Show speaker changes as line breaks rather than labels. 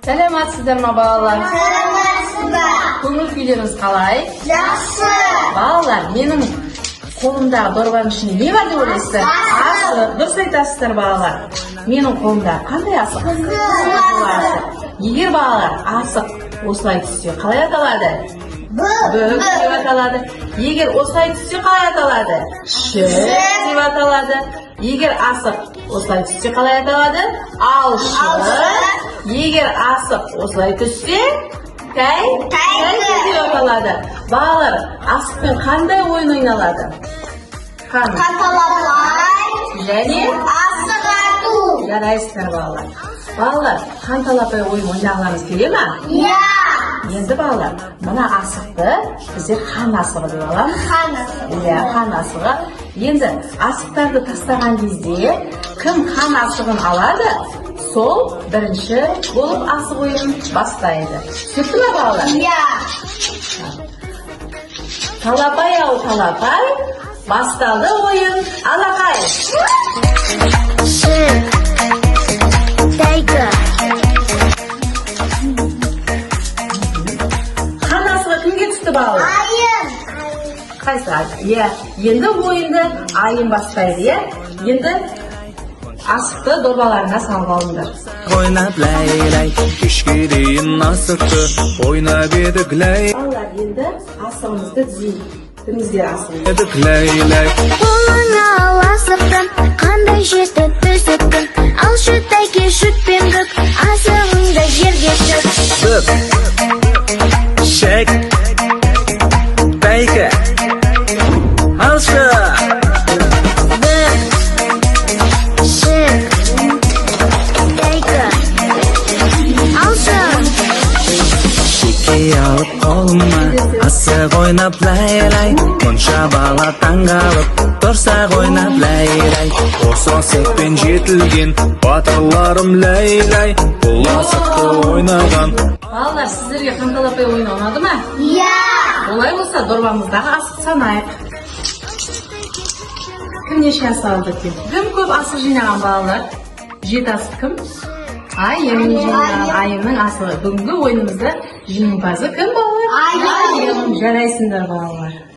Саламатсыздар ма балалар?
Саламатсыздар.
Көңіл күйлеріңіз қалай?
Жақсы.
Балалар, менің қолымдағы дорбаның ішінде не бар деп ойлайсыздар? Асық. Дұрыс айтасыздар балалар. Менің қолымда қандай асық? Асық. Егер балалар асық осылай түссе қалай аталады? Бүк деп аталады. Егер осылай түссе қалай аталады? Шөп деп аталады. Егер асық осылай түссе қалай аталады? Алшы. Егер асық осылай түссе тәйкі деп аталады. Балалар, асықпен қандай ойын ойналады?
Қанталапай.
Және
Асық ату.
жарайсыздар балалар. Балалар, қанталапай ойын ойнағыларыңыз келе ма?
Иә.
Енді балалар, мына асықты біздер қан асығы деп аламыз.
Қан асығы.
Иә, қан асығы. Енді асықтарды тастаған кезде кім қан асығын алады, сол бірінші болып асық ойынын бастайды. Түсінікті ме балалар?
Иә.
Талапай ау талапай, басталды ойын алақай.
Шөп. Тәйкі.
Қан асығы кімге түсті балалар?
Айын.
Қайсы? Иә, енді ойынды айын бастайды, иә? Енді асықты дорбаларына салып алыңдар.
Ойнап ләй-ләй, кешке дейін асықты, ойнап едік ләй.
Балалар, енді асығымызды түзейдіңіздер асығымызды.
Едік ләй-ләй.
Қолыңа ал асықтың, қандай жеті түсіктің, алшы тәйке шөппен бүк, асығыңды жерге тік.
Бүк, шәк, тәйкі, алшы.
Бүк, шік, тәйкі, алшы.
Шеке алып қолыма, асық ойнап ләй-ләй. Мұнша бала таңғалып, тұрсақ ойнап ләй-ләй. Осы асықпен жетілген, батырларым ләй-ләй. Бұл асықты ойнаған.
Балалар, сіздерге қанталапай ойыны ұнады ма?
Иә.
Олай болса, дорбамыздағы асық санайық. Кім неше асық алды екен? Кім көп асық жинаған балалар? 7 асық кім? Айым жинаған, айымның асығы. Бүгінгі ойынымызда жеңімпазы кім балалар?
Айым.
Жарайсыңдар балалар.